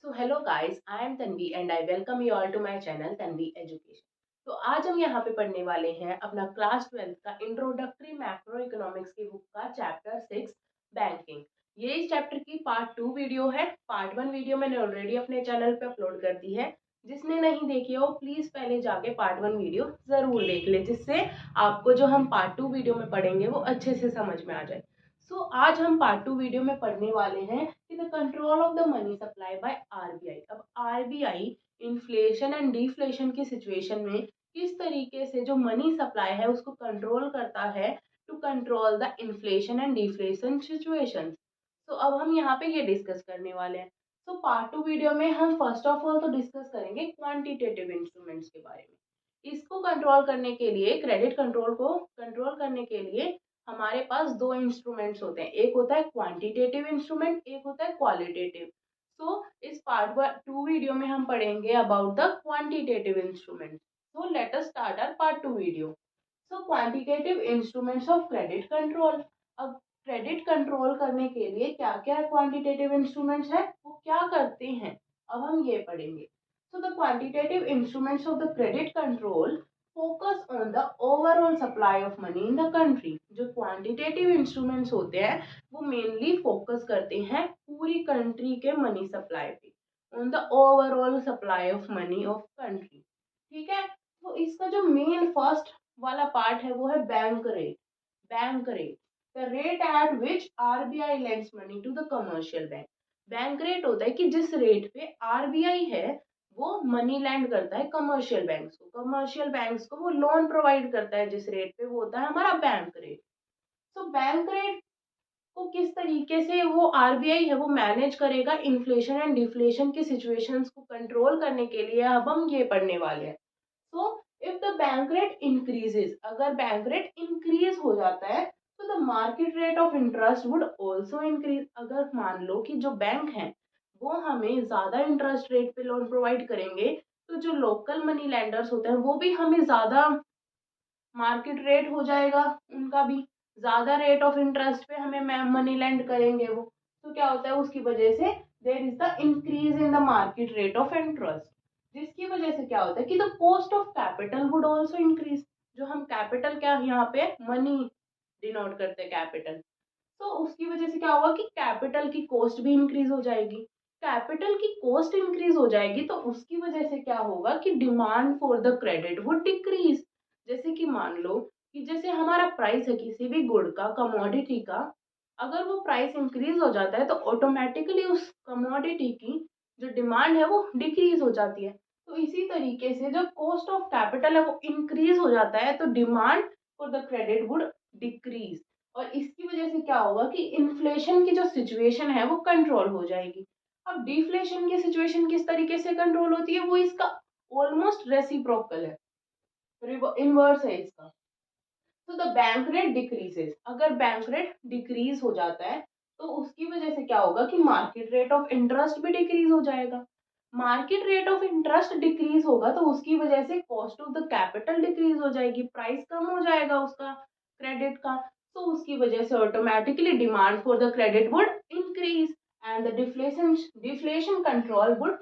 So hello guys, I am Tanvi and I welcome you all to my channel Tanvi education. तो आज हम यहाँ पे पढ़ने वाले हैं अपना क्लास 12th का इंट्रोडक्टरी मैक्रो इकोनॉमिक्स की बुक का चैप्टर 6 बैंकिंग। ये इस चैप्टर की पार्ट 2 वीडियो है। पार्ट 1 वीडियो मैंने ऑलरेडी अपने चैनल पे अपलोड कर दी है। जिसने नहीं देखी हो प्लीज पहले जाके पार्ट 1 वीडियो जरूर देख ले, जिससे आपको जो हम पार्ट 2 वीडियो में पढ़ेंगे वो अच्छे से समझ में आ जाए। आज हम पार्ट 2 वीडियो में पढ़ने वाले हैं कि the control of the money supply by RBI. अब आरबीआई इन्फ्लेशन एंड डिफ्लेशन की सिचुएशन में किस तरीके से जो मनी सप्लाई है उसको कंट्रोल करता है to control the inflation and deflation situation. तो अब हम यहाँ पे ये डिस्कस करने वाले हैं। पार्ट 2 वीडियो में हम फर्स्ट ऑफ ऑल तो डिस्कस करेंगे क्वांटिटेटिव इंस्ट्रूमेंट्स के बारे में। इसको कंट्रोल करने के लिए, क्रेडिट कंट्रोल को कंट्रोल करने के लिए हमारे पास दो इंस्ट्रूमेंट्स होते हैं। एक होता है क्वांटिटेटिव इंस्ट्रूमेंट, एक होता है क्वालिटेटिव। इस पार्ट 2 वीडियो में हम पढ़ेंगे about the quantitative instrument. Let us start our part 2 video. Quantitative instruments of credit control. अब क्रेडिट कंट्रोल करने के लिए क्या क्या क्वांटिटेटिव इंस्ट्रूमेंट्स है, वो क्या करते हैं, अब हम ये पढ़ेंगे। The quantitative instruments of the credit control focus on the overall supply of money in the country. जो क्वांटिटेटिव इंस्ट्रूमेंट्स होते हैं वो मेनली फोकस करते हैं पूरी कंट्री के मनी सप्लाई पे, on the overall supply of money of country. ठीक है, तो इसका जो मेन फर्स्ट वाला पार्ट है वो है bank rate. Bank rate, the rate at which RBI lends money to the commercial bank. Bank rate होता है कि जिस रेट पे आरबीआई है वो मनी लैंड करता है कमर्शियल बैंक्स को। कमर्शियल बैंक्स को वो लोन प्रोवाइड करता है जिस रेट पे, वो होता है हमारा बैंक रेट। बैंक रेट को किस तरीके से वो आरबीआई है वो मैनेज करेगा इन्फ्लेशन एंड डिफ्लेशन की सिचुएशंस को कंट्रोल करने के लिए, अब हम ये पढ़ने वाले हैं। If the bank rate increases, अगर बैंक रेट इंक्रीज हो जाता है तो the market rate of interest would also increase. अगर मान लो कि जो बैंक है वो हमें ज्यादा इंटरेस्ट रेट पे लोन प्रोवाइड करेंगे, तो जो लोकल मनी लैंडर्स होते हैं वो भी हमें ज्यादा मार्केट रेट हो जाएगा, उनका भी ज्यादा रेट ऑफ इंटरेस्ट पे हमें मनी लैंड करेंगे वो। तो क्या होता है, उसकी वजह से there is the increase in the market rate of interest, जिसकी वजह से क्या होता है कि the cost of capital would also increase. जो हम कैपिटल, क्या यहाँ पे मनी डिनोट करते हैं कैपिटल, तो उसकी वजह से क्या होगा कि कैपिटल की कॉस्ट भी इंक्रीज हो जाएगी। कैपिटल की कॉस्ट इंक्रीज हो जाएगी तो उसकी वजह से क्या होगा कि demand for the credit would decrease. जैसे कि मान लो कि जैसे हमारा प्राइस है किसी भी गुड का, कमोडिटी का, अगर वो प्राइस इंक्रीज हो जाता है तो ऑटोमेटिकली उस कमोडिटी की जो डिमांड है वो डिक्रीज हो जाती है। तो इसी तरीके से जब कॉस्ट ऑफ कैपिटल है वो इंक्रीज हो जाता है तो demand for the credit would decrease, और इसकी वजह से क्या होगा कि इन्फ्लेशन की जो सिचुएशन है वो कंट्रोल हो जाएगी। अब डिफ्लेशन की सिचुएशन किस तरीके से कंट्रोल होती है, वो इसका ऑलमोस्ट रेसिप्रोकल है, इनवर्स है इसका। तो द बैंक रेट डिक्रीजेस, अगर बैंक रेट डिक्रीज हो जाता है तो उसकी वजह से क्या होगा कि मार्केट रेट ऑफ इंटरेस्ट भी डिक्रीज हो जाएगा। Market rate of interest decrease होगा तो उसकी वजह से cost of the capital decrease हो जाएगी, प्राइस कम हो जाएगा उसका क्रेडिट का। तो उसकी वजह से automatically demand for the credit would increase and the deflation control would,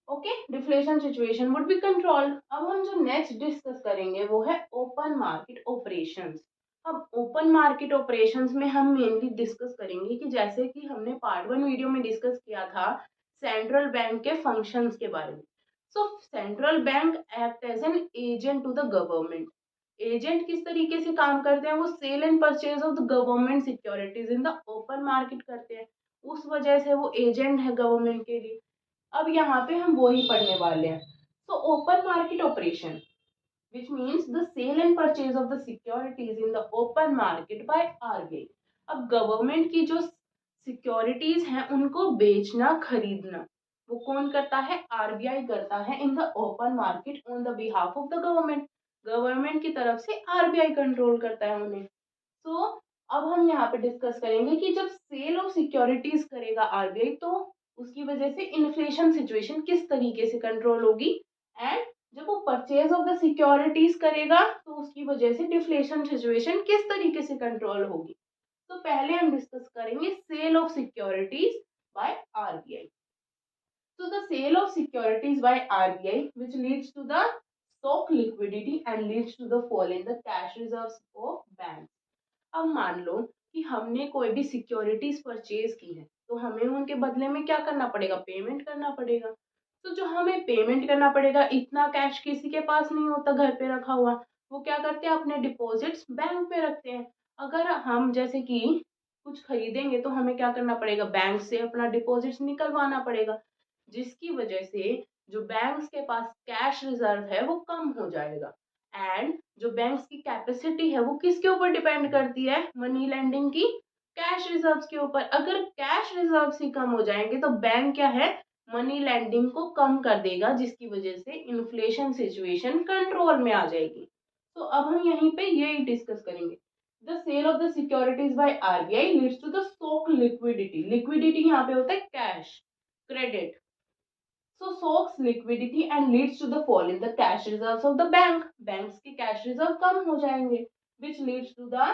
okay, deflation situation would be controlled. अब हम जो नेक्स्ट डिस्कस करेंगे वो है ओपन मार्केट ऑपरेशंस। अब ओपन मार्केट ऑपरेशंस में हम मेनली डिस्कस करेंगे कि जैसे कि हमने पार्ट 1 वीडियो में डिस्कस किया था सेंट्रल बैंक के फंक्शंस के बारे में। Central bank act as an agent to the government. एजेंट किस तरीके से काम करते हैं, वो sale and purchase of the government securities in the open market करते हैं, उस वजह से वो एजेंट है गवर्नमेंट के लिए। अब यहाँ पे हम वो ही पढ़ने वाले हैं। Open market operation which means the sale and purchase of the securities in the open market by RBI। अब गवर्नमेंट की जो सिक्योरिटीज हैं उनको बेचना खरीदना वो कौन करता है, आरबीआई करता है इन the open market on the behalf of the government. Government की तरफ से आरबीआई कंट्रोल करता है उन्हें। अब हम यहाँ पे डिस्कस करेंगे कि जब सेल ऑफ सिक्योरिटीज करेगा आरबीआई तो उसकी वजह से इन्फ्लेशन सिचुएशन किस तरीके से कंट्रोल होगी, एंड जब वो परचेज ऑफ द सिक्योरिटीज करेगा तो उसकी वजह से डिफ्लेशन सिचुएशन किस तरीके से कंट्रोल होगी। तो पहले हम डिस्कस करेंगे sale of securities by RBI. sale of securities by RBI which leads to the stock liquidity and leads to the fall in the cash reserves of banks. अब मान लो कि हमने कोई भी सिक्योरिटीज परचेज की है तो हमें उनके बदले में क्या करना पड़ेगा, पेमेंट करना पड़ेगा। तो जो हमें पेमेंट करना पड़ेगा, इतना कैश किसी के पास नहीं होता घर पे रखा हुआ, वो क्या करते हैं अपने डिपॉजिट्स बैंक पे रखते हैं। अगर हम जैसे कि कुछ खरीदेंगे तो हमें क्या करना पड़ेगा, बैंक से अपना डिपॉजिट्स निकलवाना पड़ेगा, जिसकी वजह से जो बैंक्स के पास कैश रिजर्व है वो कम हो जाएगा। एंड जो बैंक्स की कैपेसिटी है वो किसके ऊपर डिपेंड करती है, मनी लेंडिंग की कैश रिजर्व्स के ऊपर। अगर कैश रिजर्व्स ही कम हो जाएंगे तो बैंक क्या है, मनी लेंडिंग को कम कर देगा, जिसकी वजह से इन्फ्लेशन सिचुएशन कंट्रोल में आ जाएगी। तो अब हम यहीं पे यही डिस्कस करेंगे। The sale of the securities by RBI leads to the stock liquidity. Liquidity यहाँ पे होता है cash, credit. So soaks liquidity and leads to the fall in the cash reserves of the bank. Banks की cash reserve कम हो जाएंगे, which leads to the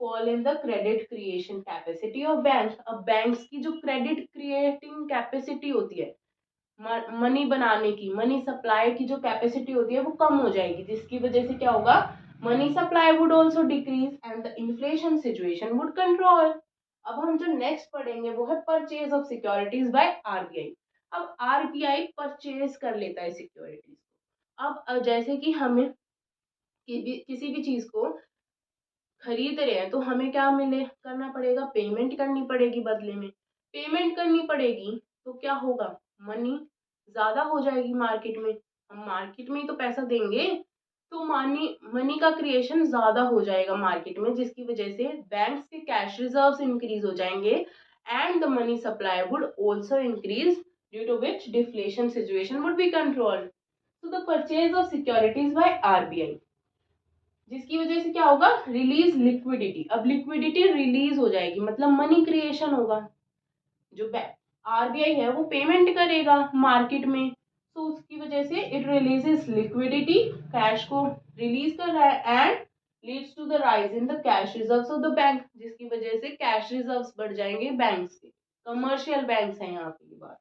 fall in the credit creation capacity of banks. अब banks की जो credit creating capacity होती है, money बनाने की, मनी सप्लाई की जो कैपेसिटी होती है वो कम हो जाएगी, जिसकी वजह से क्या होगा, money supply would also decrease and the inflation situation would control. अब हम जो नेक्स्ट पढ़ेंगे वो है purchase of securities by RBI. अब आरबीआई परचेज कर लेता है सिक्योरिटीज को। अब जैसे कि हमें किसी भी चीज को खरीद रहे हैं तो हमें क्या मिले करना पड़ेगा, पेमेंट करनी पड़ेगी, बदले में पेमेंट करनी पड़ेगी तो क्या होगा, मनी ज्यादा हो जाएगी मार्केट में, हम मार्केट में ही तो पैसा देंगे, तो मनी मनी का क्रिएशन ज्यादा हो जाएगा मार्केट में, जिसकी वजह से बैंक्स के कैश रिजर्व्स इंक्रीज हो जाएंगे and the money supply would also increase due to which deflation situation would be controlled. So the purchase of securities by RBI, जिसकी वजह से क्या होगा, रिलीज लिक्विडिटी। अब लिक्विडिटी रिलीज हो जाएगी मतलब मनी क्रिएशन होगा, जो आरबीआई है वो पेमेंट करेगा मार्केट में, तो उसकी वजह से इट रिलीजेस लिक्विडिटी, कैश को रिलीज कर रहा है and leads to the rise in the cash reserves of the bank, जिसकी वजह से कैश रिजर्व्स बढ़ जाएंगे बैंक्स के, कमर्शियल बैंक्स हैं यहाँ पे बात,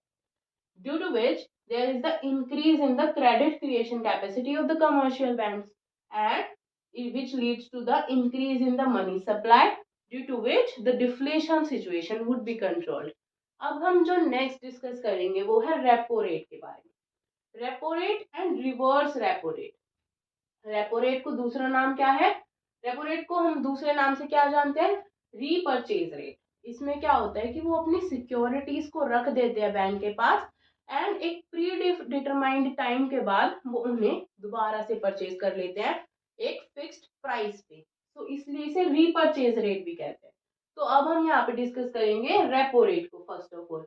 due to which there is the increase in the credit creation capacity of the commercial banks and which leads to the increase in the money supply due to which the deflation situation would be controlled. अब हम जो next discuss करेंगे वो है repo rate के बारे में। Repo rate and reverse repo rate. Repo rate को दूसरा नाम क्या है, रेपो रेट को हम दूसरे नाम से क्या जानते हैं, रीपर्चेज रेट। इसमें क्या होता है कि वो अपनी सिक्योरिटीज को रख देते हैं बैंक के पास एंड एक प्री डिटरमाइंड टाइम के बाद वो उन्हें दोबारा से परचेज कर लेते हैं एक फिक्स्ड प्राइस पे, तो इसलिए इसे रीपर्चेज रेट भी कहते हैं। तो अब हम यहाँ पे डिस्कस करेंगे रेपो रेट को first of all.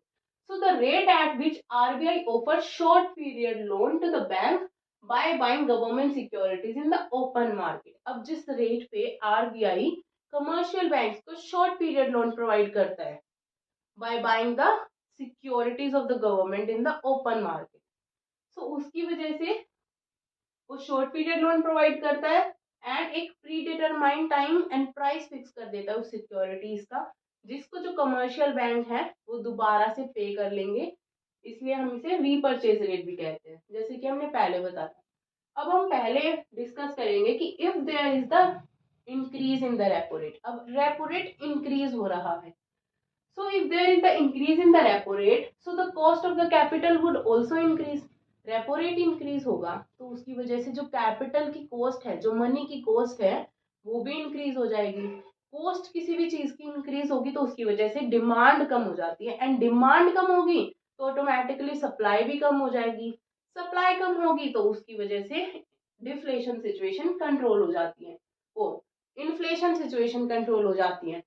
So the rate at which RBI offer short period loan to the bank by buying government securities in the open market. अब जिस रेट पे आरबीआई कमर्शियल बैंक्स को short period loan provide करता है by buying the securities of the government in the open market, so उसकी वजह से वो शॉर्ट पीरियड लोन प्रोवाइड करता है एंड एक pre determined time and price fix कर देता है उस सिक्योरिटीज का, जिसको जो कमर्शियल बैंक है वो दोबारा से पे कर लेंगे, इसलिए हम इसे रीपर्चेज रेट भी कहते हैं, जैसे कि हमने पहले बताया। अब हम पहले डिस्कस करेंगे कि if there is the increase in the repo rate. अब रेपो रेट इंक्रीज हो रहा है, so if there is the increase in the repo rate, so the cost of the capital would also increase। Repo rate increase होगा तो उसकी वजह से जो कैपिटल की कॉस्ट है, जो मनी की कॉस्ट है, वो भी इंक्रीज हो जाएगी। कॉस्ट किसी भी चीज की इंक्रीज होगी तो उसकी वजह से डिमांड कम हो जाती है एंड डिमांड कम होगी तो ऑटोमेटिकली सप्लाई भी कम हो जाएगी, सप्लाई कम होगी तो उसकी वजह से डिफ्लेशन सिचुएशन कंट्रोल हो जाती है, ओ इन्फ्लेशन सिचुएशन कंट्रोल हो जाती है।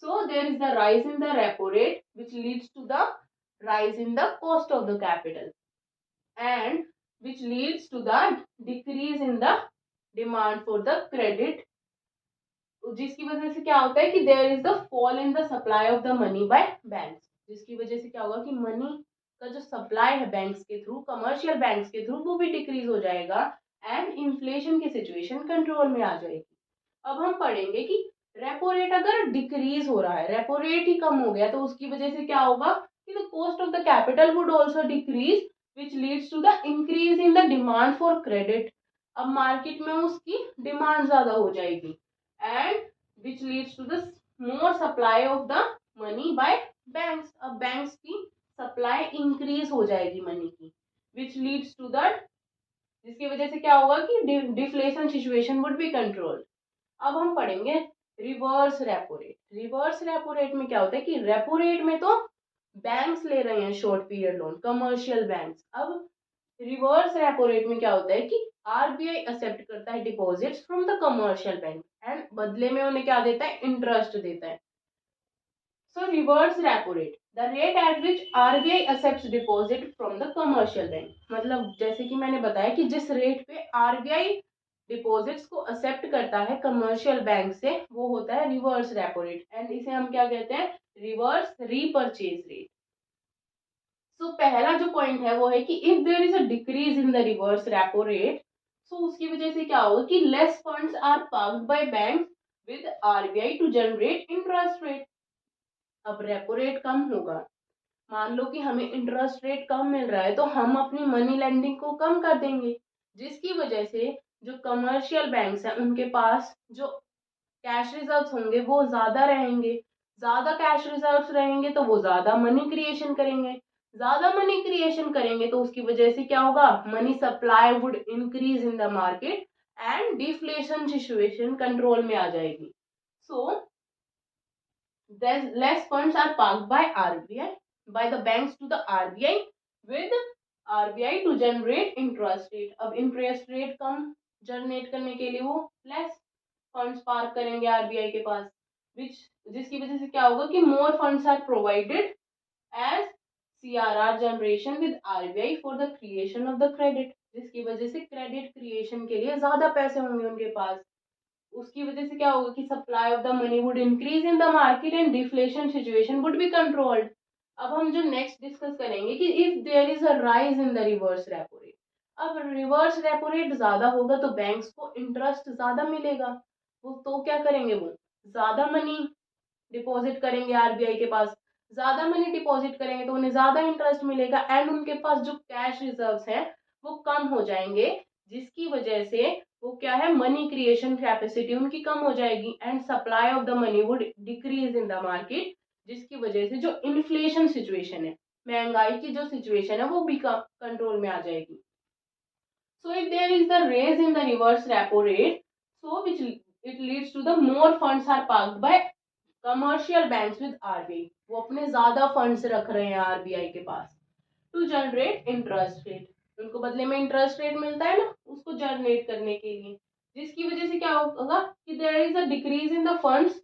So there is the rise in the repo rate which leads to the rise in the cost of the capital and which leads to the decrease in the demand for the credit, जिसकी वजह से क्या होता है कि there is the fall in the supply of the money by banks, जिसकी वजह से क्या होगा कि मनी का जो सप्लाई है बैंक्स के थ्रू, कमर्शियल बैंक्स के थ्रू, वो भी डिक्रीज हो जाएगा एंड इन्फ्लेशन की सिचुएशन कंट्रोल में आ जाएगी। अब हम पढ़ेंगे कि रेपो रेट अगर डिक्रीज हो रहा है, रेपो रेट ही कम हो गया तो उसकी वजह से क्या होगा कि the cost of the capital would also decrease which leads to the increase in the demand for credit. अब मार्केट में उसकी डिमांड ज्यादा हो जाएगी and which leads to the more supply of the money by banks. अब banks की supply increase हो जाएगी मनी की, विच लीड्स टू दैट, जिसकी वजह से क्या होगा कि deflation situation would be controlled. अब हम पढ़ेंगे reverse repo rate. Reverse repo rate में क्या होता है कि रेपो रेट में तो बैंक्स ले रहे हैं short period loan, commercial banks. अब रिवर्स रेपो रेट में क्या होता है कि आरबीआई एक्सेप्ट करता है deposits from the commercial bank and बदले में उन्हें क्या देता है, इंटरेस्ट देता है। So reverse repo rate, the rate at which RBI accepts deposit from the commercial bank। मतलब जैसे कि मैंने बताया कि जिस रेट पे आरबीआई डिपॉजिट्स को एक्सेप्ट करता है कमर्शियल बैंक से, वो होता है रिवर्स रेपो रेट एंड इसे हम क्या कहते हैं, रिवर्स रीपर्चेज रेट। सो पहला जो पॉइंट है वो है कि if there is a decrease in the reverse repo rate, so उसकी वजह से क्या होगा कि less funds are parked by bank with RBI to generate interest rate. अब रेपो रेट कम होगा, मान लो कि हमें इंटरेस्ट रेट कम मिल रहा है तो हम अपनी मनी लेंडिंग को कम कर देंगे, जिसकी वजह से जो कमर्शियल बैंक्स हैं उनके पास जो कैश रिजर्व्स होंगे वो ज्यादा रहेंगे। ज्यादा कैश रिजर्व्स रहेंगे तो वो ज्यादा मनी क्रिएशन करेंगे, ज्यादा मनी क्रिएशन करेंगे तो उसकी वजह से क्या होगा, money supply would increase in the market and deflation situation control में आ जाएगी। सो less funds are parked by RBI, by the banks to the RBI, with RBI to generate interest rate। अब इंटरेस्ट रेट कम generate करने के लिए वो less funds park करेंगे आरबीआई के पास, विच जिसकी वजह से क्या होगा कि more funds are provided as CRR generation with RBI for the creation of the credit, जिसकी वजह से क्रेडिट क्रिएशन के लिए ज्यादा पैसे होंगे उनके पास। उसकी वजह से क्या होगा कि supply of the money would increase in the market and deflation situation would be controlled. अब हम जो नेक्स्ट डिस्कस करेंगे कि if there is a rise in the reverse repo rate. अब रिवर्स रेपो रेट ज्यादा होगा तो बैंक्स को इंटरेस्ट ज्यादा मिलेगा, वो तो क्या करेंगे, वो ज्यादा मनी डिपॉजिट करेंगे आरबीआई के पास। ज्यादा मनी डिपॉजिट करेंगे तो उन्हें ज्यादा इंटरेस्ट मिलेगा एंड उनके पास जो कैश रिजर्व्स हैं वो कम हो जाएंगे, जिसकी वजह से वो क्या है, मनी क्रिएशन कैपेसिटी उनकी कम हो जाएगी and supply of the money would decrease in the market, जिसकी वजह से जो इन्फ्लेशन सिचुएशन है, महंगाई की जो सिचुएशन है वो भी कंट्रोल में आ जाएगी। So if there is the raise in the reverse repo rate, so which it leads to the more funds are parked by commercial banks with RBI. वो अपने ज्यादा फंड्स रख रहे हैं आरबीआई के पास टू जनरेट इंटरेस्ट रेट, उनको बदले में इंटरेस्ट रेट मिलता है ना, उसको जनरेट करने के लिए, जिसकी वजह से क्या होगा कि there is a decrease in the funds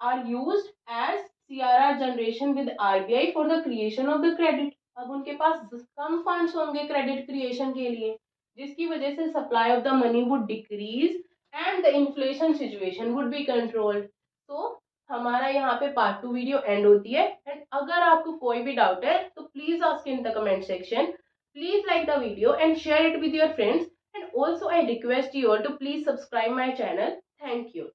are used as CRR generation with RBI for the creation of the credit. अब उनके पास कम फंड्स होंगे क्रेडिट क्रिएशन के लिए, जिसकी वजह से supply of the money would decrease and the inflation situation would be controlled. तो हमारा यहाँ पे पार्ट 2 वीडियो एंड होती है एंड अगर आपको कोई भी डाउट है तो please ask in the comment section. Please like the video and share it with your friends and also I request you all to please subscribe my channel. Thank you.